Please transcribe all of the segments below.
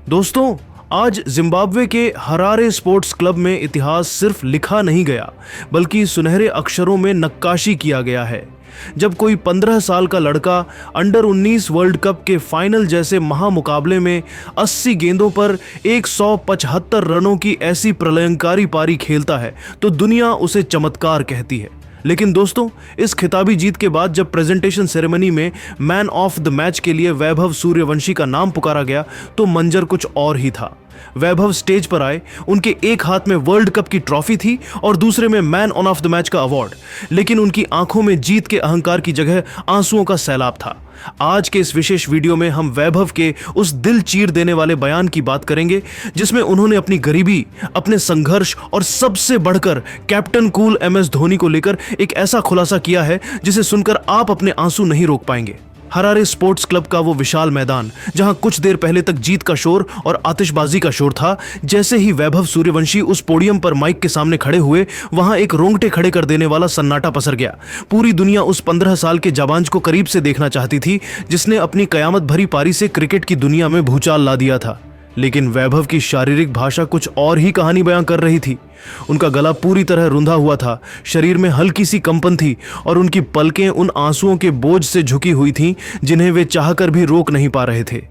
दोस्तों, आज जिम्बाब्वे के हरारे स्पोर्ट्स क्लब में इतिहास सिर्फ लिखा नहीं गया बल्कि सुनहरे अक्षरों में नक्काशी किया गया है। जब कोई 15 साल का लड़का अंडर 19 वर्ल्ड कप के फाइनल जैसे महामुकाबले में 80 गेंदों पर 175 रनों की ऐसी प्रलयंकारी पारी खेलता है तो दुनिया उसे चमत्कार कहती है। लेकिन दोस्तों, इस खिताबी जीत के बाद जब प्रेजेंटेशन सेरेमनी में मैन ऑफ द मैच के लिए वैभव सूर्यवंशी का नाम पुकारा गया तो मंजर कुछ और ही था। वैभव स्टेज पर आए, उनके एक हाथ में वर्ल्ड कप की ट्रॉफी थी और दूसरे में मैन ऑफ द मैच का अवार्ड, लेकिन उनकी आंखों में जीत के अहंकार की जगह आंसुओं का सैलाब था। आज के इस विशेष वीडियो में हम वैभव के उस दिल चीर देने वाले बयान की बात करेंगे जिसमें उन्होंने अपनी गरीबी, अपने संघर्ष और सबसे बढ़कर कैप्टन कूल MS धोनी को लेकर एक ऐसा खुलासा किया है जिसे सुनकर आप अपने आंसू नहीं रोक पाएंगे। हरारे स्पोर्ट्स क्लब का वो विशाल मैदान जहां कुछ देर पहले तक जीत का शोर और आतिशबाजी का शोर था, जैसे ही वैभव सूर्यवंशी उस पोडियम पर माइक के सामने खड़े हुए वहां एक रोंगटे खड़े कर देने वाला सन्नाटा पसर गया। पूरी दुनिया उस 15 साल के जाबांज को करीब से देखना चाहती थी जिसने अपनी कयामत भरी पारी से क्रिकेट की दुनिया में भूचाल ला दिया था। लेकिन वैभव की शारीरिक भाषा कुछ और ही कहानी बयां कर रही थी। उनका गला पूरी तरह रुंधा हुआ था, शरीर में हल्की सी कंपन थी और उनकी पलकें उन आंसुओं के बोझ से झुकी हुई थीं जिन्हें वे चाहकर भी रोक नहीं पा रहे थे।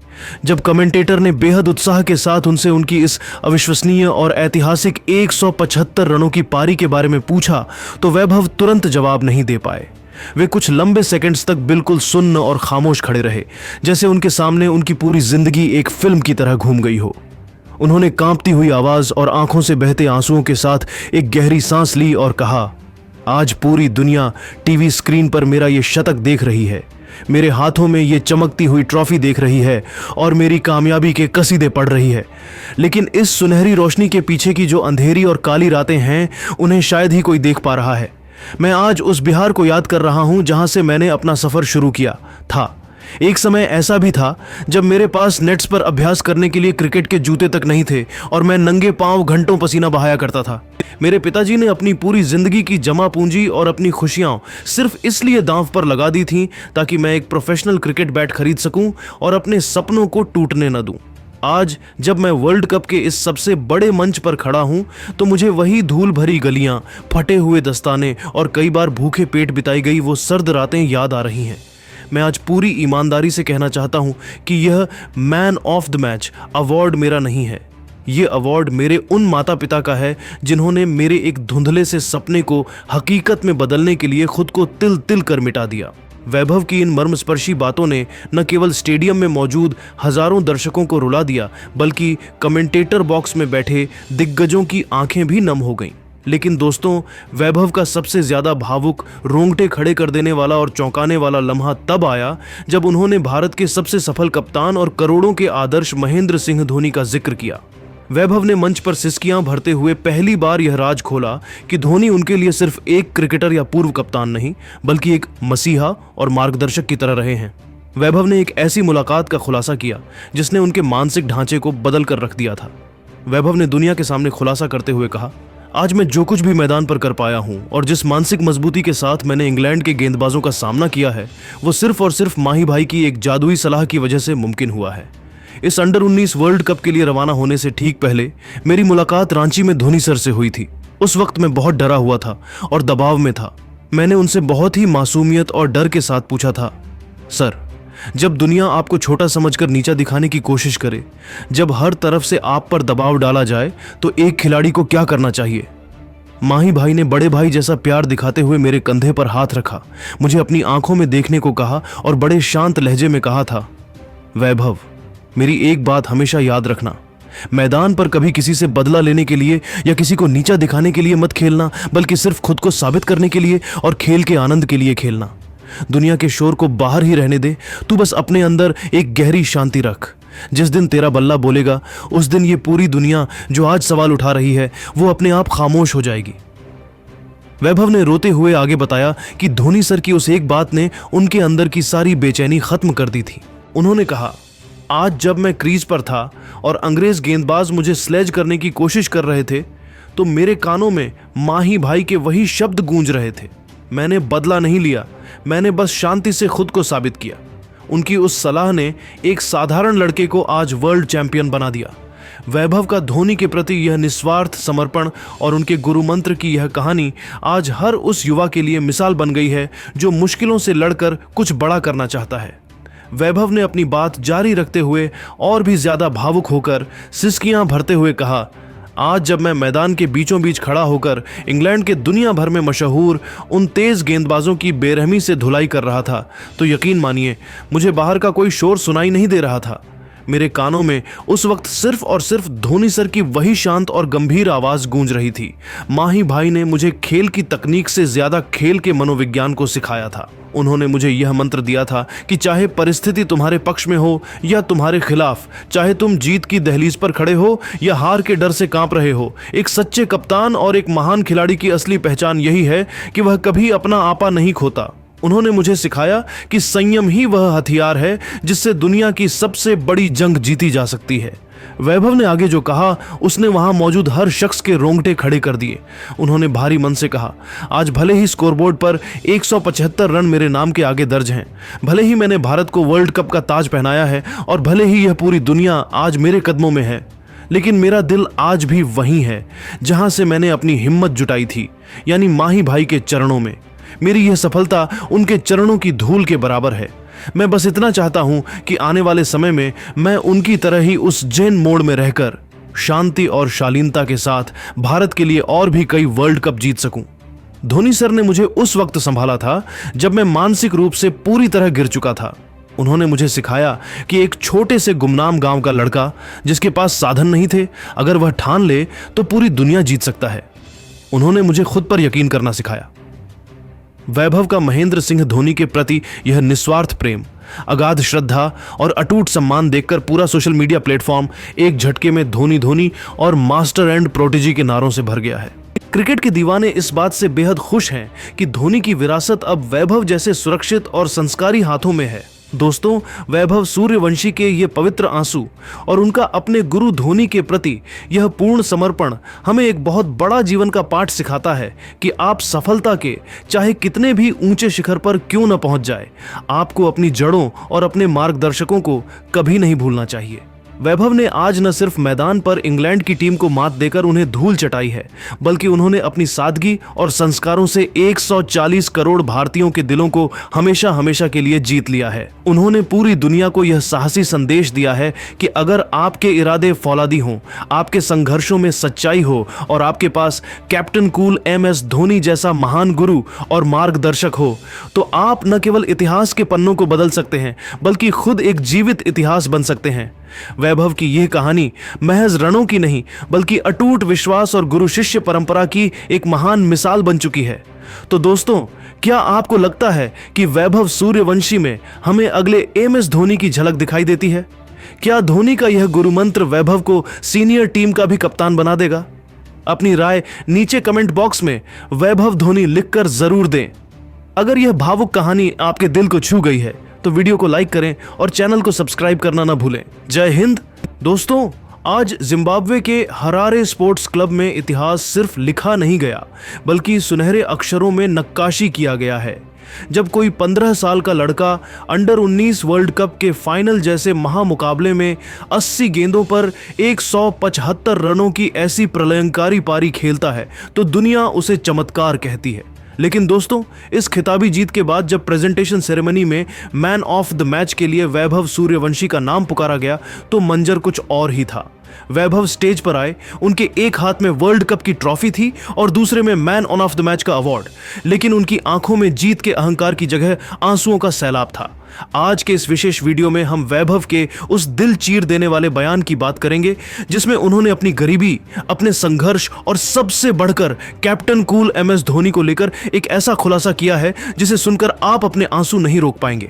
जब कमेंटेटर ने बेहद उत्साह के साथ उनसे उनकी इस अविश्वसनीय और ऐतिहासिक 175 रनों की पारी के बारे में पूछा तो वैभव तुरंत जवाब नहीं दे पाए। वे कुछ लंबे सेकंड्स तक बिल्कुल सुन्न और खामोश खड़े रहे, जैसे उनके सामने उनकी पूरी जिंदगी एक फिल्म की तरह घूम गई हो। उन्होंने कांपती हुई आवाज और आंखों से बहते आंसुओं के साथ एक गहरी सांस ली और कहा, आज पूरी दुनिया टीवी स्क्रीन पर मेरा ये शतक देख रही है, मेरे हाथों में ये चमकती हुई ट्रॉफी देख रही है और मेरी कामयाबी के कसीदे पढ़ रही है। लेकिन इस सुनहरी रोशनी के पीछे की जो अंधेरी और काली रातें हैं उन्हें शायद ही कोई देख पा रहा है। मैं आज उस बिहार को याद कर रहा हूं जहां से मैंने अपना सफर शुरू किया था। एक समय ऐसा भी था जब मेरे पास नेट्स पर अभ्यास करने के लिए क्रिकेट के जूते तक नहीं थे और मैं नंगे पांव घंटों पसीना बहाया करता था। मेरे पिताजी ने अपनी पूरी जिंदगी की जमा पूंजी और अपनी खुशियां सिर्फ इसलिए दांव पर लगा दी थीं ताकि मैं एक प्रोफेशनल क्रिकेट बैट खरीद सकूं और अपने सपनों को टूटने न दूं। आज जब मैं वर्ल्ड कप के इस सबसे बड़े मंच पर खड़ा हूं तो मुझे वही धूल भरी गलियां, फटे हुए दस्ताने और कई बार भूखे पेट बिताई गई वो सर्द रातें याद आ रही हैं। मैं आज पूरी ईमानदारी से कहना चाहता हूं कि यह man of the match award मेरा नहीं है। ये अवार्ड मेरे उन माता पिता का है जिन्होंने मेरे एक धुंधले से सपने को हकीकत में बदलने के लिए खुद को तिल तिल कर मिटा दिया। वैभव की इन मर्मस्पर्शी बातों ने न केवल स्टेडियम में मौजूद हजारों दर्शकों को रुला दिया बल्कि कमेंटेटर बॉक्स में बैठे दिग्गजों की आंखें भी नम हो गईं। लेकिन दोस्तों, वैभव का सबसे ज्यादा भावुक, रोंगटे खड़े कर देने वाला और चौंकाने वाला लम्हा तब आया जब उन्होंने भारत के सबसे सफल कप्तान और करोड़ों के आदर्श महेंद्र सिंह धोनी का जिक्र किया। वैभव ने मंच पर सिसकियां भरते हुए पहली बार यह राज खोला कि धोनी उनके लिए सिर्फ एक क्रिकेटर या पूर्व कप्तान नहीं बल्कि एक मसीहा और मार्गदर्शक की तरह रहे हैं। वैभव ने एक ऐसी मुलाकात का खुलासा किया जिसने उनके मानसिक ढांचे को बदल कर रख दिया था। वैभव ने दुनिया के सामने खुलासा करते हुए कहा, आज मैं जो कुछ भी मैदान पर कर पाया हूं और जिस मानसिक मजबूती के साथ मैंने इंग्लैंड के गेंदबाजों का सामना किया है वो सिर्फ और सिर्फ माही भाई की एक जादुई सलाह की वजह से मुमकिन हुआ है। इस अंडर 19 वर्ल्ड कप के लिए रवाना होने से ठीक पहले मेरी मुलाकात रांची में धोनी सर से हुई थी। उस वक्त मैं बहुत डरा हुआ था और दबाव में था। मैंने उनसे बहुत ही मासूमियत और डर के साथ पूछा था, सर, जब दुनिया आपको छोटा समझकर नीचा दिखाने की कोशिश करे, जब हर तरफ से आप पर दबाव डाला जाए तो एक खिलाड़ी को क्या करना चाहिए? माही भाई ने बड़े भाई जैसा प्यार दिखाते हुए मेरे कंधे पर हाथ रखा, मुझे अपनी आंखों में देखने को कहा और बड़े शांत लहजे में कहा था, वैभव, मेरी एक बात हमेशा याद रखना, मैदान पर कभी किसी से बदला लेने के लिए या किसी को नीचा दिखाने के लिए मत खेलना बल्कि सिर्फ खुद को साबित करने के लिए और खेल के आनंद के लिए खेलना। दुनिया के शोर को बाहर ही रहने दे, तू बस अपने अंदर एक गहरी शांति रख। जिस दिन तेरा बल्ला बोलेगा उस दिन ये पूरी दुनिया जो आज सवाल उठा रही है वो अपने आप खामोश हो जाएगी। वैभव ने रोते हुए आगे बताया कि धोनी सर की उस एक बात ने उनके अंदर की सारी बेचैनी खत्म कर दी थी। उन्होंने कहा, आज जब मैं क्रीज पर था और अंग्रेज गेंदबाज मुझे स्लेज करने की कोशिश कर रहे थे तो मेरे कानों में माही भाई के वही शब्द गूंज रहे थे। मैंने बदला नहीं लिया, मैंने बस शांति से खुद को साबित किया। उनकी उस सलाह ने एक साधारण लड़के को आज वर्ल्ड चैंपियन बना दिया। वैभव का धोनी के प्रति यह निस्वार्थ समर्पण और उनके गुरु मंत्र की यह कहानी आज हर उस युवा के लिए मिसाल बन गई है जो मुश्किलों से लड़कर कुछ बड़ा करना चाहता है। वैभव ने अपनी बात जारी रखते हुए और भी ज्यादा भावुक होकर सिसकियां भरते हुए कहा, आज जब मैं मैदान के बीचों बीच खड़ा होकर इंग्लैंड के दुनिया भर में मशहूर उन तेज गेंदबाजों की बेरहमी से धुलाई कर रहा था तो यकीन मानिए मुझे बाहर का कोई शोर सुनाई नहीं दे रहा था। मेरे कानों में उस वक्त सिर्फ और सिर्फ धोनी सर की वही शांत और गंभीर आवाज गूंज रही थी। माही भाई ने मुझे खेल की तकनीक से ज्यादा खेल के मनोविज्ञान को सिखाया था। उन्होंने मुझे यह मंत्र दिया था कि चाहे परिस्थिति तुम्हारे पक्ष में हो या तुम्हारे खिलाफ, चाहे तुम जीत की दहलीज पर खड़े हो या हार के डर से कांप रहे हो, एक सच्चे कप्तान और एक महान खिलाड़ी की असली पहचान यही है कि वह कभी अपना आपा नहीं खोता। उन्होंने मुझे सिखाया कि संयम ही वह हथियार है जिससे दुनिया की सबसे बड़ी जंग जीती जा सकती है। वैभव ने आगे जो कहा उसने वहां मौजूद हर शख्स के रोंगटे खड़े कर दिए। उन्होंने भारी मन से कहा, आज भले ही स्कोरबोर्ड पर 175 रन मेरे नाम के आगे दर्ज हैं, भले ही मैंने भारत को वर्ल्ड कप का ताज पहनाया है और भले ही यह पूरी दुनिया आज मेरे कदमों में है, लेकिन मेरा दिल आज भी वहीं है जहां से मैंने अपनी हिम्मत जुटाई थी, यानी माही भाई के चरणों में। मेरी यह सफलता उनके चरणों की धूल के बराबर है। मैं बस इतना चाहता हूं कि आने वाले समय में मैं उनकी तरह ही उस जैन मोड में रहकर शांति और शालीनता के साथ भारत के लिए और भी कई वर्ल्ड कप जीत सकूं। धोनी सर ने मुझे उस वक्त संभाला था जब मैं मानसिक रूप से पूरी तरह गिर चुका था। उन्होंने मुझे सिखाया कि एक छोटे से गुमनाम गांव का लड़का जिसके पास साधन नहीं थे, अगर वह ठान ले तो पूरी दुनिया जीत सकता है। उन्होंने मुझे खुद पर यकीन करना सिखाया। वैभव का महेंद्र सिंह धोनी के प्रति यह निस्वार्थ प्रेम, अगाध श्रद्धा और अटूट सम्मान देखकर पूरा सोशल मीडिया प्लेटफॉर्म एक झटके में धोनी धोनी और मास्टर एंड प्रोटेजी के नारों से भर गया है। क्रिकेट के दीवाने इस बात से बेहद खुश हैं कि धोनी की विरासत अब वैभव जैसे सुरक्षित और संस्कारी हाथों में है। दोस्तों, वैभव सूर्यवंशी के ये पवित्र आंसू और उनका अपने गुरु धोनी के प्रति यह पूर्ण समर्पण हमें एक बहुत बड़ा जीवन का पाठ सिखाता है कि आप सफलता के चाहे कितने भी ऊंचे शिखर पर क्यों न पहुंच जाए, आपको अपनी जड़ों और अपने मार्गदर्शकों को कभी नहीं भूलना चाहिए। वैभव ने आज न सिर्फ मैदान पर इंग्लैंड की टीम को मात देकर उन्हें धूल चटाई है, बल्कि उन्होंने अपनी सादगी और संस्कारों से 140 करोड़ भारतीयों के दिलों को हमेशा हमेशा के लिए जीत लिया है। उन्होंने पूरी दुनिया को यह साहसी संदेश दिया है कि अगर आपके इरादे फौलादी हों, आपके संघर्षों में सच्चाई हो और आपके पास कैप्टन कूल MS धोनी जैसा महान गुरु और मार्गदर्शक हो, तो आप न केवल इतिहास के पन्नों को बदल सकते हैं बल्कि खुद एक जीवित इतिहास बन सकते हैं। वैभव की यह कहानी महज रणों की नहीं बल्कि अटूट विश्वास और गुरु शिष्य परंपरा की एक महान मिसाल बन चुकी है। तो दोस्तों, क्या आपको लगता है कि वैभव सूर्यवंशी में हमें अगले MS धोनी की झलक दिखाई देती है? क्या धोनी का यह गुरु मंत्र वैभव को सीनियर टीम का भी कप्तान बना देगा? अपनी राय नीचे कमेंट बॉक्स में वैभव धोनी लिखकर जरूर दें। अगर यह भावुक कहानी आपके दिल को छू गई है तो वीडियो को लाइक करें और चैनल को सब्सक्राइब करना ना भूलें। जय हिंद। दोस्तों, आज जिम्बाब्वे के हरारे स्पोर्ट्स क्लब में इतिहास सिर्फ लिखा नहीं गया बल्कि सुनहरे अक्षरों में नक्काशी किया गया है। जब कोई 15 साल का लड़का अंडर 19 वर्ल्ड कप के फाइनल जैसे महामुकाबले में 80 गेंदों पर 175 रनों की ऐसी प्रलयंकारी पारी खेलता है तो दुनिया उसे चमत्कार कहती है। लेकिन दोस्तों, इस खिताबी जीत के बाद जब प्रेजेंटेशन सेरेमनी में मैन ऑफ द मैच के लिए वैभव सूर्यवंशी का नाम पुकारा गया तो मंजर कुछ और ही था। वैभव स्टेज पर आए, उनके एक हाथ में वर्ल्ड कप की ट्रॉफी थी और दूसरे में मैन ऑफ द मैच का अवार्ड, लेकिन उनकी आंखों में जीत के अहंकार की जगह आंसुओं का सैलाब था। आज के इस विशेष वीडियो में हम वैभव के उस दिल चीर देने वाले बयान की बात करेंगे जिसमें उन्होंने अपनी गरीबी, अपने संघर्ष और सबसे बढ़कर कैप्टन कूल MS धोनी को लेकर एक ऐसा खुलासा किया है जिसे सुनकर आप अपने आंसू नहीं रोक पाएंगे।